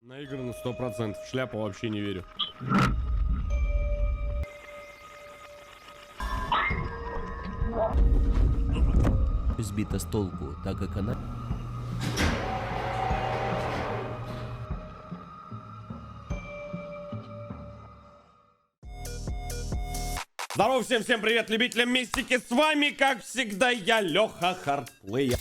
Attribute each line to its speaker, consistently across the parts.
Speaker 1: Наиграно 100%. В шляпу вообще не верю.
Speaker 2: Сбита с толку, так как она...
Speaker 1: Здорово всем привет, любителям мистики. С вами, как всегда, я, Леха Хардплеер.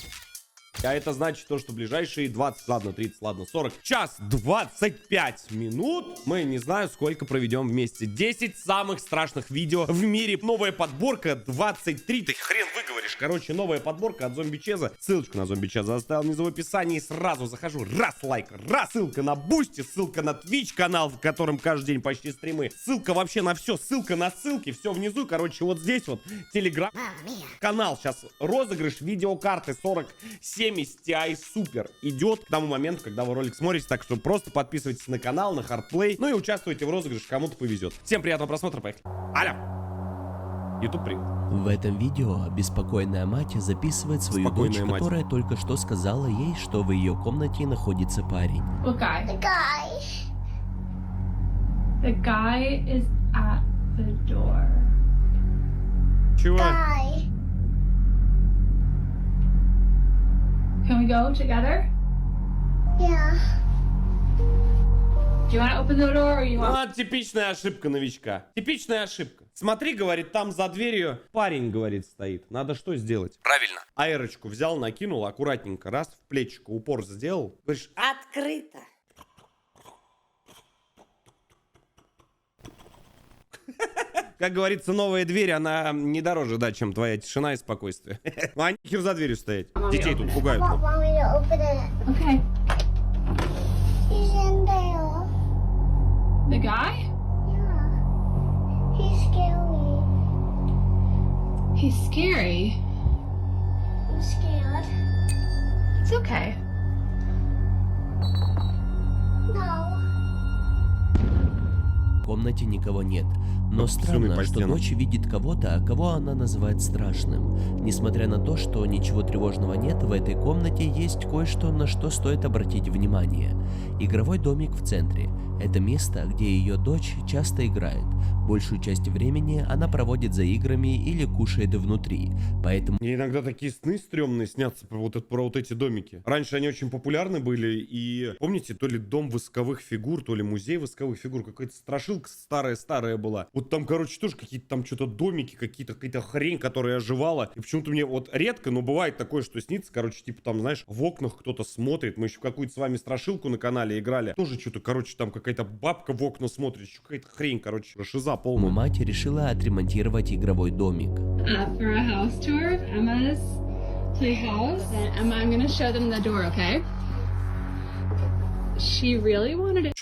Speaker 1: А это значит то, что ближайшие 20, ладно, 30, ладно, 40, час 25 минут мы не знаю сколько проведем вместе. 10 самых страшных видео в мире. Новая подборка 23, ты хрен выговоришь. Короче, новая подборка от Зомби Чеза. Ссылочку на Зомби Чеза оставил внизу в описании. Сразу захожу, раз лайк, раз ссылка на Бусти, ссылка на Twitch канал, в котором каждый день почти стримы. Ссылка вообще на все, ссылка на ссылки, все внизу. Короче, вот здесь вот Телеграм канал. Сейчас розыгрыш видеокарты 4070 Ti Super идет к тому моменту, когда вы ролик смотрите. Так что просто подписывайтесь на канал, на Hardplay, ну и участвуйте в розыгрыше, кому-то повезет. Всем приятного просмотра, поехали. Аля, YouTube привет.
Speaker 2: В этом видео беспокойная мать записывает свою дочь, которая только что сказала ей, что в ее комнате находится парень.
Speaker 3: What guy?
Speaker 4: The guy.
Speaker 3: The guy is at the door.
Speaker 1: Чего?
Speaker 4: Guy.
Speaker 3: Can we go together?
Speaker 4: Yeah.
Speaker 3: Do you want to open the door or you want...
Speaker 1: А, типичная ошибка новичка. Типичная ошибка. Смотри, говорит, там за дверью парень, говорит, стоит. Надо что сделать? Правильно. Аэрочку взял, накинул, аккуратненько, раз, в плечико упор сделал. Говоришь,
Speaker 4: Открыто.
Speaker 1: как говорится, новая дверь, она не дороже, да, чем твоя тишина и спокойствие. А нихер за дверью стоять. Детей тут пугают.
Speaker 4: What want me to open it?
Speaker 3: Okay.
Speaker 4: He's in there.
Speaker 3: The guy?
Speaker 4: Yeah. He's scary.
Speaker 3: He's scary.
Speaker 4: I'm scared.
Speaker 3: It's okay.
Speaker 4: No.
Speaker 2: В комнате никого нет, но
Speaker 1: Слюны по
Speaker 2: странно, что
Speaker 1: стенам.
Speaker 2: дочь видит кого-то, кого она называет страшным. Несмотря на то, что ничего тревожного нет, в этой комнате есть кое-что, на что стоит обратить внимание. Игровой домик в центре. Это место, где ее дочь часто играет. Большую часть времени она проводит за играми или кушает внутри, поэтому...
Speaker 1: Мне иногда такие сны стрёмные снятся про вот эти домики. Раньше они очень популярны были, и помните, то ли дом восковых фигур, то ли музей восковых фигур, какая-то страшилка старая была. Вот там, короче, тоже какие-то там что-то домики, какая-то хрень, которая оживала. И почему-то мне вот редко, но бывает такое, что снится, короче, типа там, знаешь, в окнах кто-то смотрит. Мы еще какую-то с вами страшилку на канале играли. Тоже что-то, короче, там какая-то бабка в окна смотрит, еще какая-то хрень, короче, шиза полная.
Speaker 2: Мать решила отремонтировать игровой домик.
Speaker 3: For a house tour of Emma's playhouse. And Emma, I'm going to show them the door, okay? She really wanted it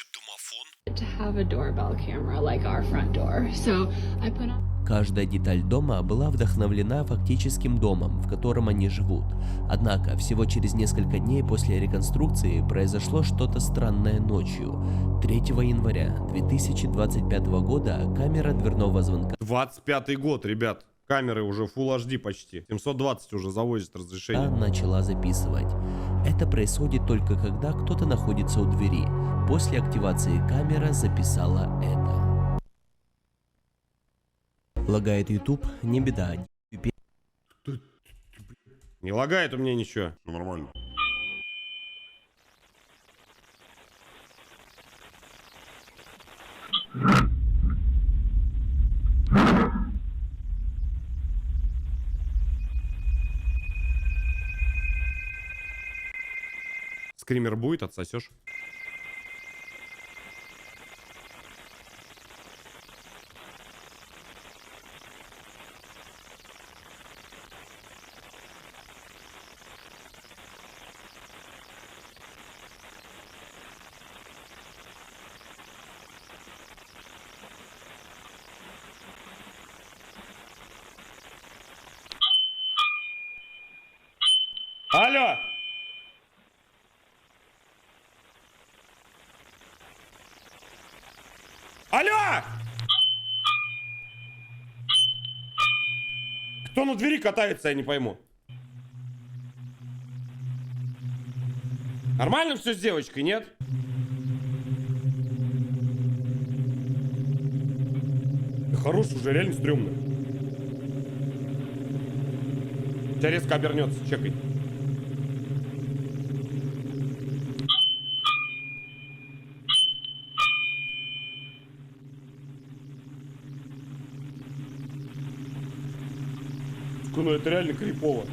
Speaker 3: to have a doorbell camera like our front door. So I put on...
Speaker 2: Каждая деталь дома была вдохновлена фактическим домом, в котором они живут. Однако, всего через несколько дней после реконструкции произошло что-то странное ночью. 3 января 2025 года камера дверного звонка
Speaker 1: 25-й год, ребят. Камеры уже Full HD почти. 720 уже завозит разрешение.
Speaker 2: начала записывать. Это происходит только когда кто-то находится у двери. После активации камера записала это. Лагает YouTube, не беда.
Speaker 1: Не лагает у меня ничего.
Speaker 5: Все нормально.
Speaker 1: Скример будет, отсосешь. Алло! Алло! Кто на двери катается, я не пойму. Нормально все с девочкой, нет? Хорош уже, реально стрёмно. Тебя резко обернется, чекай. Ну это реально крипово.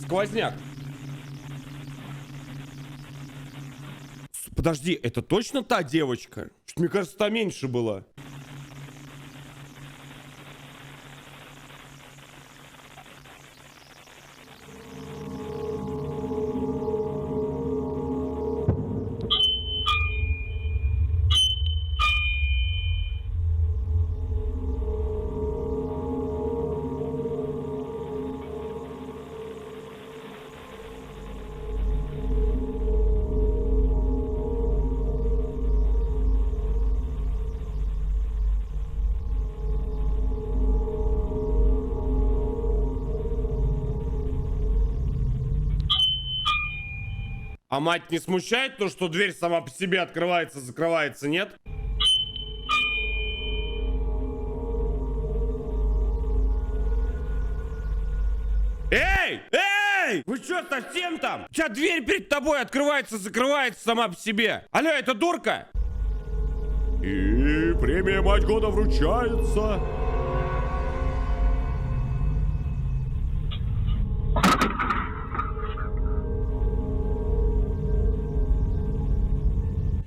Speaker 1: Сквозняк. Подожди, это точно та девочка? Что-то, мне кажется, та меньше была. А мать не смущает то, что дверь сама по себе открывается, закрывается, нет? Эй! Эй! Вы что, совсем там? У тебя дверь перед тобой открывается, закрывается сама по себе. Алло, это дурка? И премия «Мать года» вручается.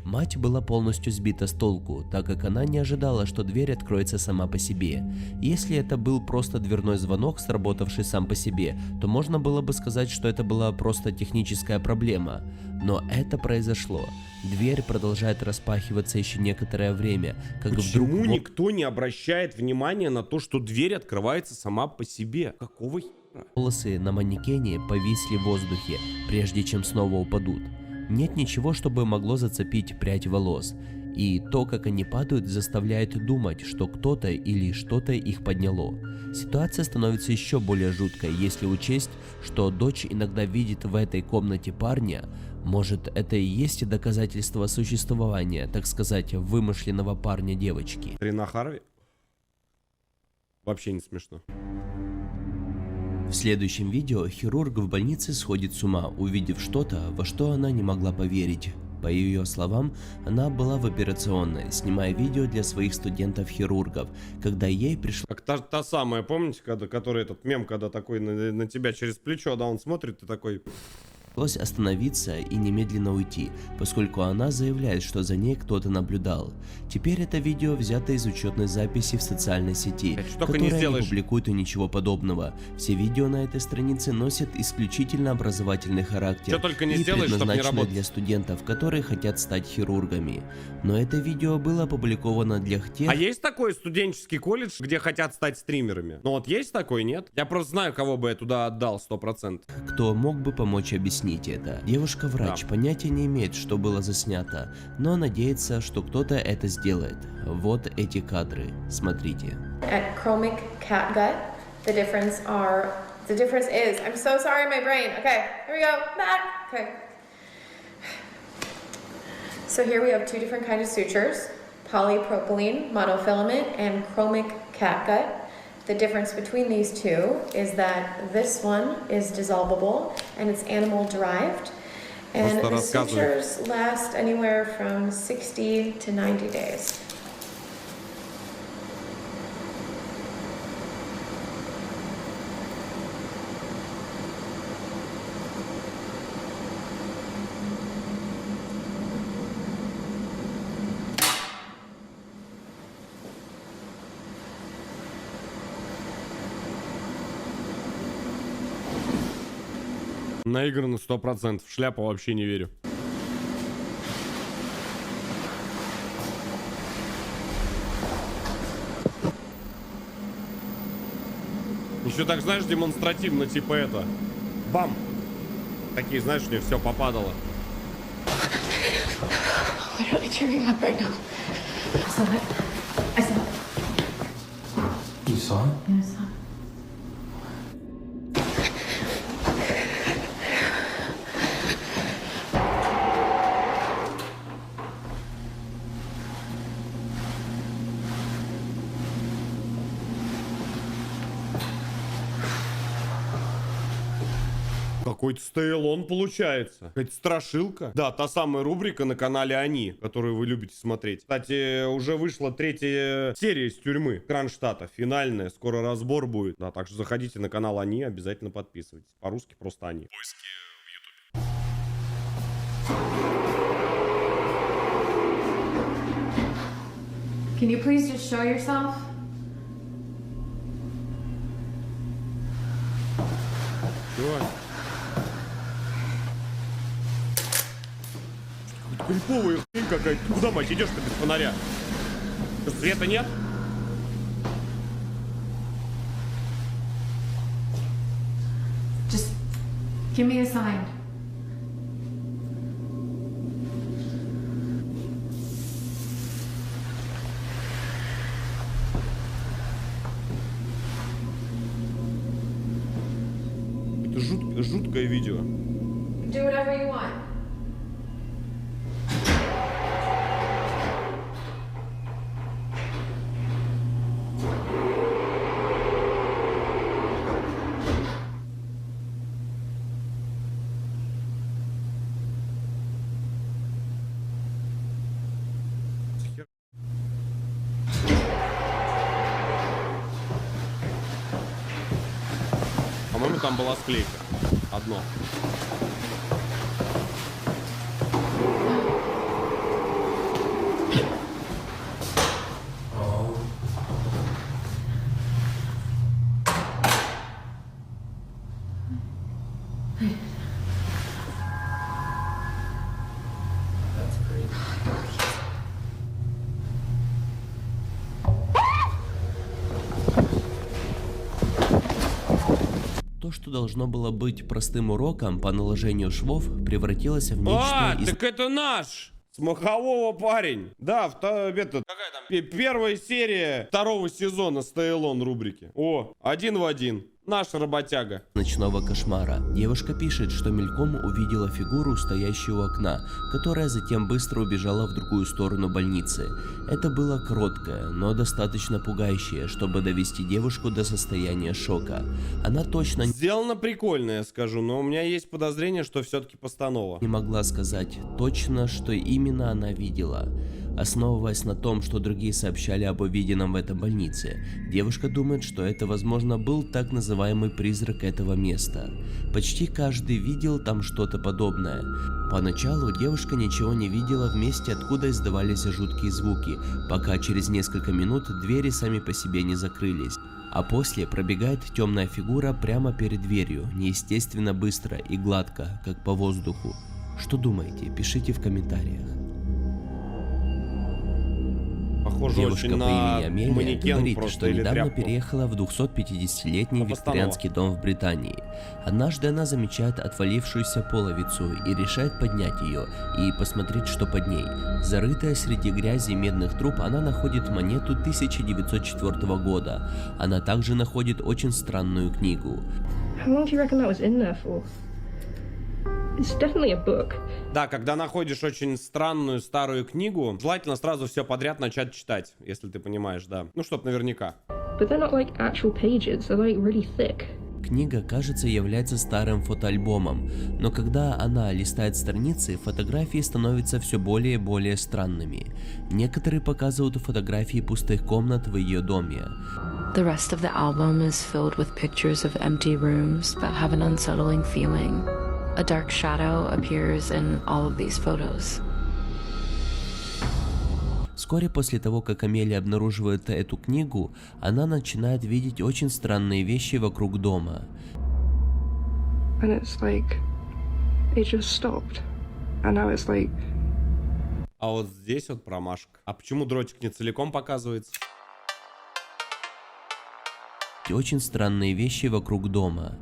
Speaker 2: Мать была полностью сбита с толку, так как она не ожидала, что дверь откроется сама по себе. Если это был просто дверной звонок, сработавший сам по себе, то можно было бы сказать, что это была просто техническая проблема. Но это произошло. Дверь продолжает распахиваться еще некоторое время, как
Speaker 1: Почему
Speaker 2: вдруг...
Speaker 1: никто не обращает внимания на то, что дверь открывается сама по себе? Какого хера?
Speaker 2: Волосы на манекене повисли в воздухе, прежде чем снова упадут. Нет ничего, чтобы могло зацепить прядь волос, и то, как они падают, заставляет думать, что кто-то или что-то их подняло. Ситуация становится еще более жуткой, если учесть, что дочь иногда видит в этой комнате парня. Может, это и есть доказательство существования, так сказать, вымышленного парня девочки.
Speaker 1: Рина Харви? Вообще не смешно.
Speaker 2: В следующем видео хирург в больнице сходит с ума, увидев что-то, во что она не могла поверить. По ее словам, она была в операционной, снимая видео для своих студентов-хирургов, когда ей пришло...
Speaker 1: Как та самая, помните, который этот мем, когда такой на тебя через плечо, да, он смотрит, и такой...
Speaker 2: Пришлось остановиться и немедленно уйти, поскольку она заявляет, что за ней кто-то наблюдал. Теперь это видео взято из учетной записи в социальной сети, которая не публикует и ничего подобного. Все видео на этой странице носят исключительно образовательный характер и предназначены для студентов, которые хотят стать хирургами. Но это видео было опубликовано для тех...
Speaker 1: А есть такой студенческий колледж, где хотят стать стримерами? Ну вот есть такой, нет? Я просто знаю, кого бы я туда отдал 100%.
Speaker 2: Кто мог бы помочь объяснить это. Девушка-врач понятия не имеет, что было заснято, но надеется, что кто-то это сделает. Вот эти кадры. Смотрите.
Speaker 5: At chromic catgut, the difference is, I'm so sorry, my brain. Okay, here we go, back. Okay. So here we have two different kinds of sutures, polypropylene monofilament and chromic catgut. The difference between these two is that this one is dissolvable and it's animal derived, and the sutures last anywhere from 60 to 90 days.
Speaker 1: Наиграно 100%. В шляпу вообще не верю. Еще так, знаешь, демонстративно, типа это. Бам! Такие, знаешь, мне все попадало.
Speaker 3: Literally tearing up right now. I saw it. I saw it.
Speaker 6: You saw it?
Speaker 3: Yeah, I saw it.
Speaker 1: Какой-то стейлон получается. Какая-то страшилка. Да, та самая рубрика на канале «Они», которую вы любите смотреть. Кстати, уже вышла 3-я серия из тюрьмы Кронштадта. Финальная. Скоро разбор будет. Да, так что заходите на канал «Они», обязательно подписывайтесь. По-русски просто «Они». Поиски в Ютубе.
Speaker 5: Can you please just show yourself?
Speaker 1: Чего? Криповая хрень какая-то. Ты куда, мать, идешь-то без фонаря? Что, света нет?
Speaker 5: Just give me a sign.
Speaker 1: Это жуткое видео.
Speaker 5: Do whatever you want.
Speaker 1: По-моему, там была склейка. Одно.
Speaker 2: То, что должно было быть простым уроком по наложению швов, превратилось в нечто
Speaker 1: Так это наш! С Махового парень. Да, этот, первая серия 2-го сезона Стейлон рубрики. О, 1 в 1. Наш работяга.
Speaker 2: ночного кошмара. Девушка пишет, что мельком увидела фигуру, стоящую у окна, которая затем быстро убежала в другую сторону больницы. Это было короткое, но достаточно пугающее, чтобы довести девушку до состояния шока. Она точно
Speaker 1: Сделано прикольно, я скажу, но у меня есть подозрение, что все-таки постанова.
Speaker 2: не могла сказать точно, что именно она видела. Основываясь на том, что другие сообщали об увиденном в этой больнице, девушка думает, что это, возможно, был так называемый призрак этого места. Почти каждый видел там что-то подобное. Поначалу девушка ничего не видела в месте, откуда издавались жуткие звуки, пока через несколько минут двери сами по себе не закрылись. А после пробегает темная фигура прямо перед дверью, неестественно быстро и гладко, как по воздуху. Что думаете? Пишите в комментариях.
Speaker 1: Похоже
Speaker 2: Девушка
Speaker 1: очень
Speaker 2: по
Speaker 1: на
Speaker 2: имени Амелия
Speaker 1: манекен
Speaker 2: говорит,
Speaker 1: просто
Speaker 2: что
Speaker 1: или
Speaker 2: недавно
Speaker 1: тряпку.
Speaker 2: переехала в 250-летний
Speaker 1: Это постанова.
Speaker 2: викторианский дом в Британии. Однажды она замечает отвалившуюся половицу и решает поднять ее и посмотреть, что под ней. Зарытая среди грязи и медных труб, она находит монету 1904 года. Она также находит очень странную книгу.
Speaker 7: How long do you reckon that was in there for? It's definitely a book.
Speaker 1: Да, когда находишь очень странную старую книгу, желательно сразу все подряд начать читать, если ты понимаешь, да. Ну, чтоб наверняка.
Speaker 7: But they're not like actual pages, they're like really thick.
Speaker 2: Книга, кажется, является старым фотоальбомом, но когда она листает страницы, фотографии становятся все более и более странными. Некоторые показывают фотографии пустых комнат в ее доме.
Speaker 8: The rest of the album is filled with pictures of empty rooms that have an unsettling feeling. A dark shadow appears in all of these photos.
Speaker 2: Вскоре после того, как Амелия обнаруживает эту книгу, она начинает видеть очень странные вещи вокруг дома.
Speaker 7: And it's like, it just stopped. And now it's like,
Speaker 1: А вот здесь вот промашка. А почему дротик не целиком показывается?
Speaker 2: Очень странные вещи вокруг дома.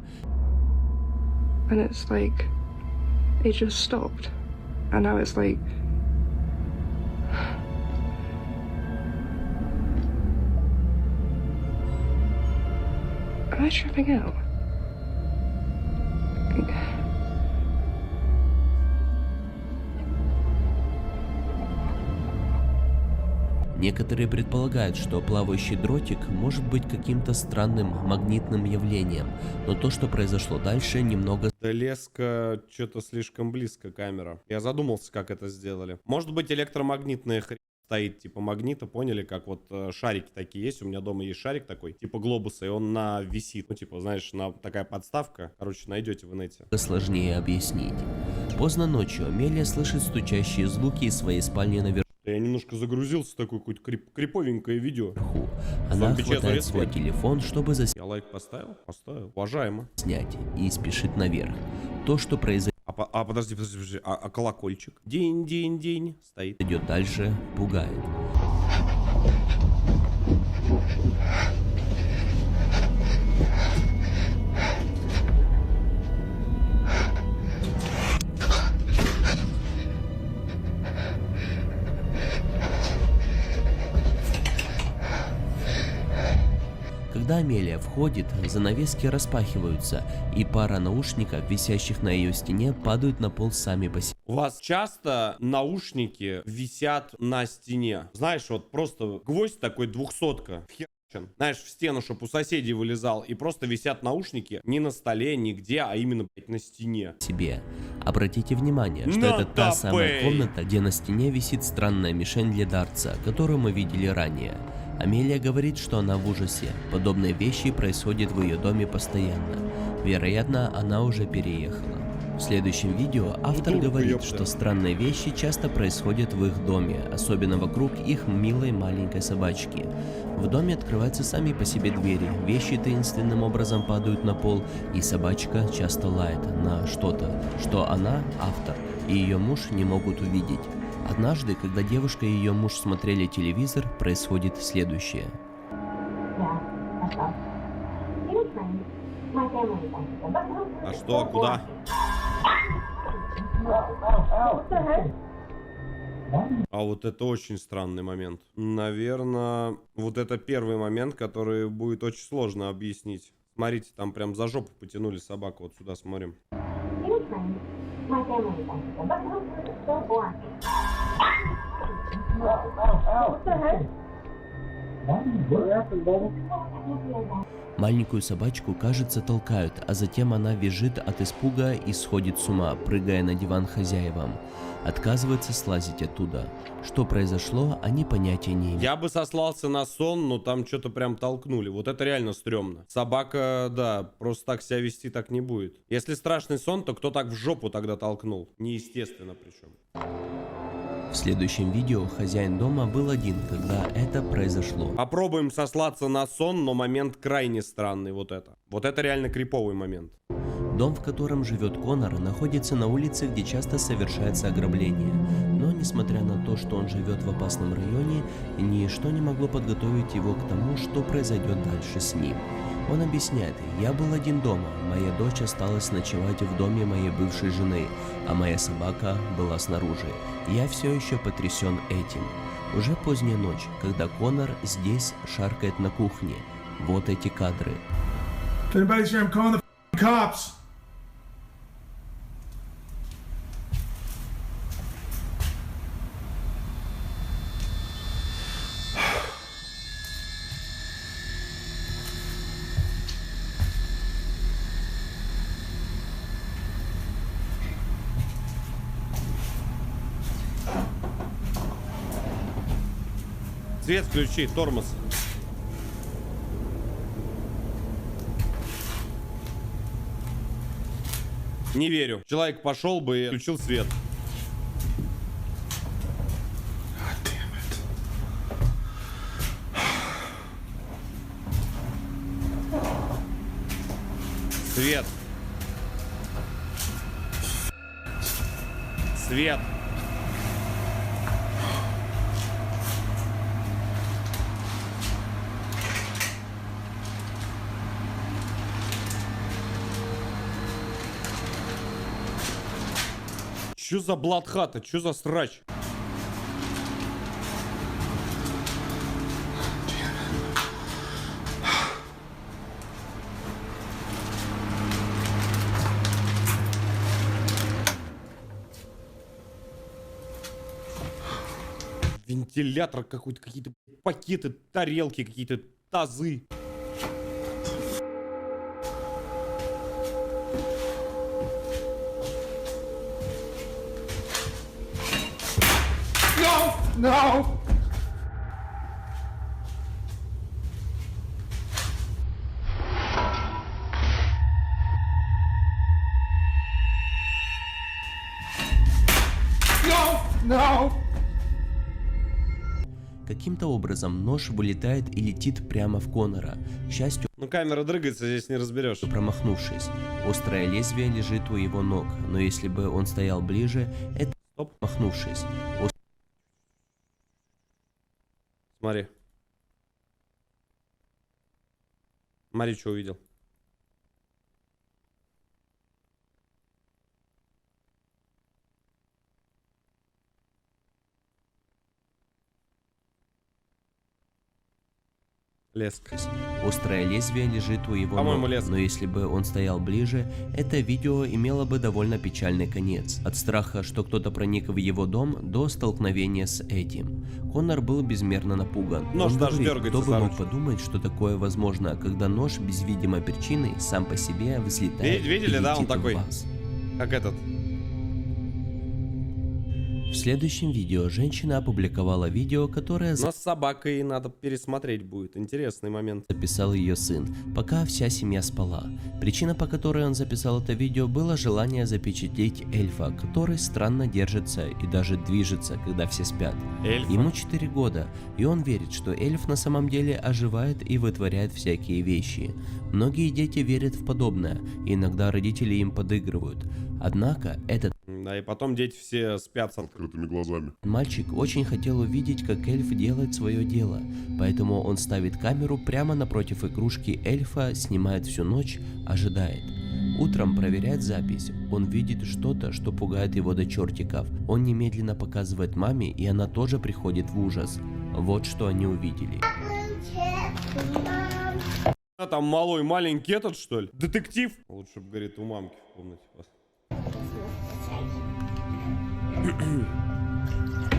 Speaker 7: and it's like, it just stopped. And now it's like, am I tripping out?
Speaker 2: Некоторые предполагают, что плавающий дротик может быть каким-то странным магнитным явлением, но то, что произошло дальше, немного
Speaker 1: Да леска, что-то слишком близко камера. Я задумался, как это сделали. Может быть, электромагнитная хрень стоит, типа магнита, поняли, как вот шарики такие есть. У меня дома есть шарик такой, типа глобуса, и он висит. Ну, типа, знаешь, такая подставка. Короче, найдете в инете.
Speaker 2: сложнее объяснить. Поздно ночью Амелия слышит стучащие звуки из своей спальни наверху.
Speaker 1: Я немножко загрузился, такое какое-то криповенькое видео.
Speaker 2: Она
Speaker 1: Зомби Чезаре
Speaker 2: хватает свой
Speaker 1: свет.
Speaker 2: телефон, чтобы
Speaker 1: Я лайк поставил? Поставил. Уважаемо.
Speaker 2: заснять, и спешит наверх. То, что произойдет
Speaker 1: Подожди. А колокольчик? День. Стоит.
Speaker 2: дальше, пугает. Когда Амелия входит, занавески распахиваются, и пара наушников, висящих на ее стене, падают на пол сами по себе.
Speaker 1: У вас часто наушники висят на стене? Знаешь, вот просто гвоздь такой 200-ка. Знаешь, в стену, чтобы у соседей вылезал, и просто висят наушники не на столе, нигде, а именно, блядь, на стене.
Speaker 2: Обратите внимание, что это та самая комната, где на стене висит странная мишень для дартса, которую мы видели ранее. Амелия говорит, что она в ужасе. Подобные вещи происходят в ее доме постоянно. Вероятно, она уже переехала. В следующем видео автор говорит, что странные вещи часто происходят в их доме, особенно вокруг их милой маленькой собачки. В доме открываются сами по себе двери, вещи таинственным образом падают на пол, и собачка часто лает на что-то, что она, автор, и ее муж не могут увидеть. Однажды, когда девушка и ее муж смотрели телевизор, происходит следующее.
Speaker 1: А что, а куда? А вот это очень странный момент. Наверное, вот это первый момент, который будет очень сложно объяснить. Смотрите, там прям за жопу потянули собаку. Вот сюда смотрим.
Speaker 2: Маленькую собачку, кажется, толкают, а затем она визжит от испуга и сходит с ума, прыгая на диван хозяевам. Отказывается слазить оттуда. Что произошло, они понятия не имеют.
Speaker 1: Я бы сослался на сон, но там что-то прям толкнули. Вот это реально стрёмно. Собака, да, просто так себя вести так не будет. Если страшный сон, то кто так в жопу тогда толкнул? Неестественно причем.
Speaker 2: В следующем видео хозяин дома был один, когда это произошло.
Speaker 1: Попробуем сослаться на сон, но момент крайне странный. Вот это. Вот это реально криповый момент.
Speaker 2: Дом, в котором живет Конор, находится на улице, где часто совершается ограбление. Но, несмотря на то, что он живет в опасном районе, ничто не могло подготовить его к тому, что произойдет дальше с ним. Он объясняет: «Я был один дома, моя дочь осталась ночевать в доме моей бывшей жены, а моя собака была снаружи. Я все еще потрясен этим. Уже поздняя ночь, когда Конор здесь шаркает на кухне. Вот эти кадры».
Speaker 1: Свет включи, тормоз. Не верю. Человек пошел бы и включил свет. Свет. Свет. Чё за блатхата? Чё за срач? Вентилятор какой-то, какие-то пакеты, тарелки, какие-то тазы.
Speaker 6: No! No!
Speaker 2: Каким-то образом нож вылетает и летит прямо в Конора. К счастью,
Speaker 1: Ну, камера дрыгается, здесь не разберешь.
Speaker 2: промахнувшись, острое лезвие лежит у его ног, но если бы он стоял ближе, это...
Speaker 1: Стоп.
Speaker 2: Промахнувшись,
Speaker 1: Смотри. Смотри, что увидел. Леска.
Speaker 2: острое лезвие лежит у его
Speaker 1: По-моему,
Speaker 2: ног,
Speaker 1: леска.
Speaker 2: но если бы он стоял ближе, это видео имело бы довольно печальный конец. От страха, что кто-то проник в его дом, до столкновения с этим. Конор был безмерно напуган.
Speaker 1: Нож
Speaker 2: Он
Speaker 1: даже
Speaker 2: говорит,
Speaker 1: дергается
Speaker 2: кто бы
Speaker 1: за
Speaker 2: мог
Speaker 1: ручку.
Speaker 2: подумать, что такое возможно, когда нож без видимой причины сам по себе взлетает
Speaker 1: Видели,
Speaker 2: и
Speaker 1: да, он
Speaker 2: летит в
Speaker 1: такой?
Speaker 2: вас.
Speaker 1: Как этот.
Speaker 2: В следующем видео женщина опубликовала видео, которое
Speaker 1: Но с собакой надо пересмотреть будет. Интересный момент.
Speaker 2: записал ее сын, пока вся семья спала. Причина, по которой он записал это видео, было желание запечатлеть эльфа, который странно держится и даже движется, когда все спят.
Speaker 1: Эльфа.
Speaker 2: Ему 4 года, и он верит, что эльф на самом деле оживает и вытворяет всякие вещи. Многие дети верят в подобное, и иногда родители им подыгрывают. Однако этот
Speaker 1: Да, и потом дети все спят с
Speaker 6: Открытыми глазами.
Speaker 2: мальчик очень хотел увидеть, как эльф делает свое дело, поэтому он ставит камеру прямо напротив игрушки эльфа, снимает всю ночь, ожидает. Утром проверяет запись, он видит что-то, что пугает его до чертиков. Он немедленно показывает маме, и она тоже приходит в ужас. Вот что они увидели.
Speaker 1: А там малой маленький этот, что ли? Детектив? Лучше бы, говорит, у мамки в комнате.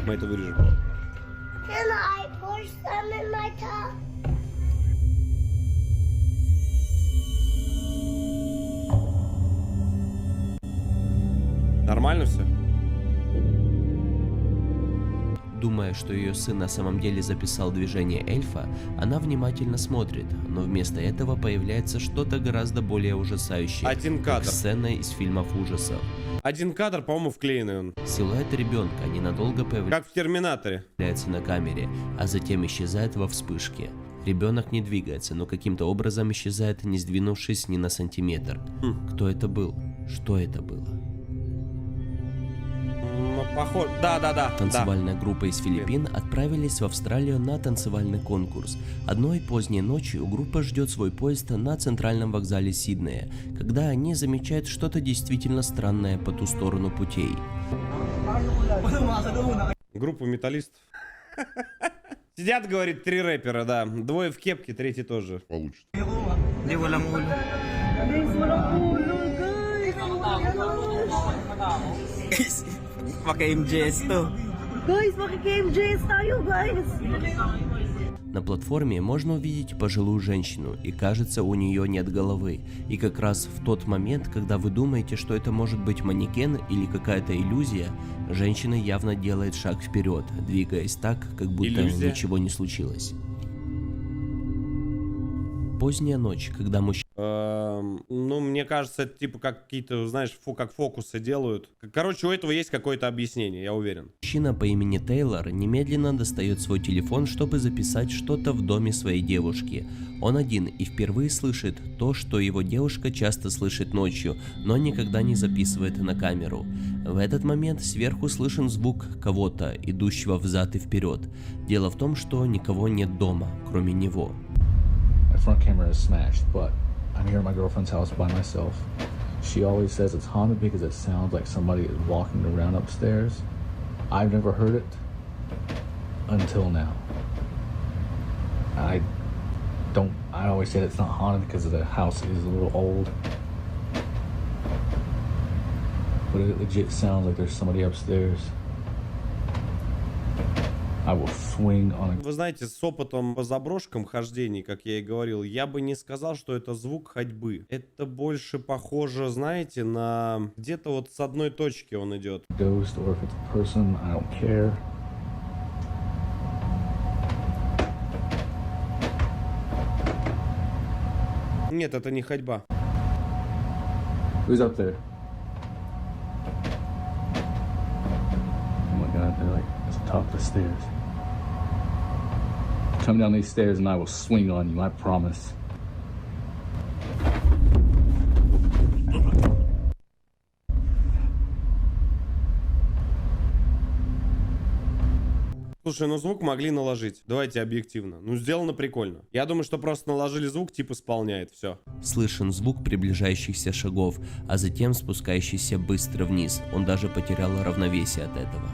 Speaker 1: Мы это вырежем.
Speaker 4: Can I push them in my top?
Speaker 1: Нормально все?
Speaker 2: Думая, что ее сын на самом деле записал движение эльфа, она внимательно смотрит, но вместо этого появляется что-то гораздо более ужасающее,
Speaker 1: Один
Speaker 2: как
Speaker 1: кадр.
Speaker 2: сцена из фильмов ужасов.
Speaker 1: Один кадр, по-моему, вклеенный он.
Speaker 2: Силуэт ребенка ненадолго появляется
Speaker 1: Как в Терминаторе.
Speaker 2: на камере, а затем исчезает во вспышке. Ребенок не двигается, но каким-то образом исчезает, не сдвинувшись ни на сантиметр. Кто это был? Что это было?
Speaker 1: Ну, похоже. Да.
Speaker 2: Танцевальная группа из Филиппин отправились в Австралию на танцевальный конкурс. Одной поздней ночью группа ждет свой поезд на центральном вокзале Сиднея, когда они замечают что-то действительно странное по ту сторону путей.
Speaker 1: Группа металлистов. Сидят, говорит, 3 рэпера, да. 2 в кепке, 3 тоже.
Speaker 6: Получится.
Speaker 2: На платформе можно увидеть пожилую женщину, и кажется, у нее нет головы. И как раз в тот момент, когда вы думаете, что это может быть манекен или какая-то иллюзия, женщина явно делает шаг вперед, двигаясь так, как будто
Speaker 1: Иллюзия?
Speaker 2: ничего не случилось. Поздняя ночь, когда мужчина
Speaker 1: Ну, мне кажется, это типа как какие-то, знаешь, как фокусы делают. Короче, у этого есть какое-то объяснение, я уверен.
Speaker 2: по имени Тейлор немедленно достает свой телефон, чтобы записать что-то в доме своей девушки. Он один и впервые слышит то, что его девушка часто слышит ночью, но никогда не записывает на камеру. В этот момент сверху слышен звук кого-то, идущего взад и вперед. Дело в том, что никого нет дома, кроме него.
Speaker 9: My front camera is smashed, but I'm here at my girlfriend's house by myself. She always says it's haunted because it sounds like somebody is walking around upstairs. I've never heard it until now. I always say it's not haunted because the house is a little old. But it legit sounds like there's somebody upstairs. I will swing on
Speaker 1: Вы знаете, с опытом по заброшкам хождений, как я и говорил, я бы не сказал, что это звук ходьбы. Это больше похоже, знаете, на где-то вот с одной точки он идет.
Speaker 9: a ghost or if it's a person. I don't care.
Speaker 1: Нет, это не ходьба.
Speaker 9: Who's up there? Oh my god, they're like at the top of the stairs. Come down these stairs and I will swing on you, I promise.
Speaker 1: Слушай, ну звук могли наложить. Давайте объективно. Ну, сделано прикольно. Я думаю, что просто наложили звук, тип исполняет. Все.
Speaker 2: Слышен звук приближающихся шагов, а затем спускающийся быстро вниз. Он даже потерял равновесие от этого.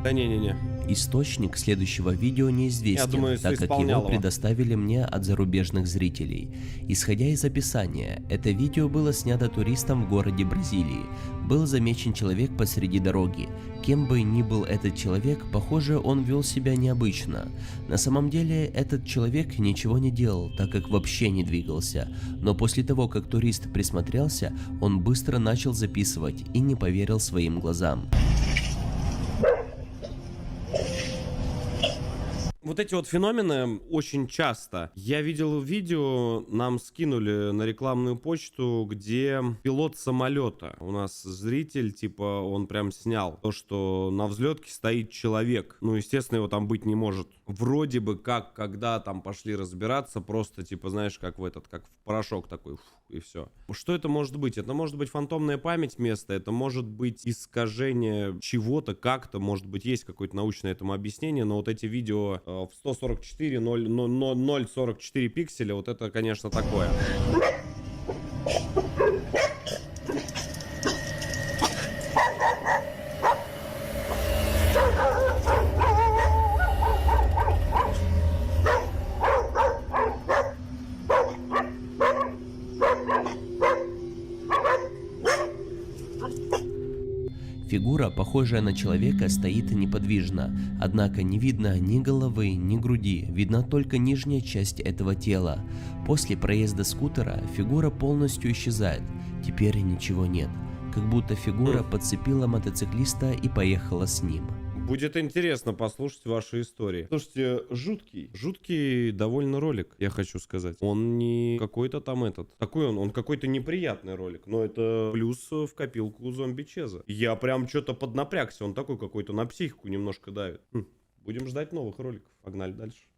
Speaker 1: Да не-не-не.
Speaker 2: Источник следующего видео неизвестен,
Speaker 1: Я думаю,
Speaker 2: так как
Speaker 1: исполнял
Speaker 2: его
Speaker 1: его.
Speaker 2: предоставили мне от зарубежных зрителей. Исходя из описания, это видео было снято туристом в городе Бразилии. Был замечен человек посреди дороги. Кем бы ни был этот человек, похоже, он вел себя необычно. На самом деле, этот человек ничего не делал, так как вообще не двигался. Но после того, как турист присмотрелся, он быстро начал записывать и не поверил своим глазам.
Speaker 1: Вот эти вот феномены очень часто. Я видел видео, нам скинули на рекламную почту, где пилот самолета. У нас зритель, типа, он прям снял то, что на взлетке стоит человек. Ну, естественно, его там быть не может. Вроде бы как, когда там пошли разбираться, просто, типа, знаешь, как в порошок такой, и все. Что это может быть? Это может быть фантомная память места, это может быть искажение чего-то, как-то, может быть, есть какое-то научное этому объяснение, но вот эти видео в 144, 0,44 пикселя, вот это, конечно, такое.
Speaker 2: Фигура, похожая на человека, стоит неподвижно, однако не видно ни головы, ни груди, видна только нижняя часть этого тела. После проезда скутера фигура полностью исчезает, теперь ничего нет, как будто фигура подцепила мотоциклиста и поехала с ним.
Speaker 1: Будет интересно послушать ваши истории. Слушайте, жуткий довольно ролик, я хочу сказать. Он не какой-то там такой он какой-то неприятный ролик, но это плюс в копилку зомби Чеза. Я прям что-то поднапрягся, он такой какой-то на психику немножко давит. Будем ждать новых роликов, погнали дальше.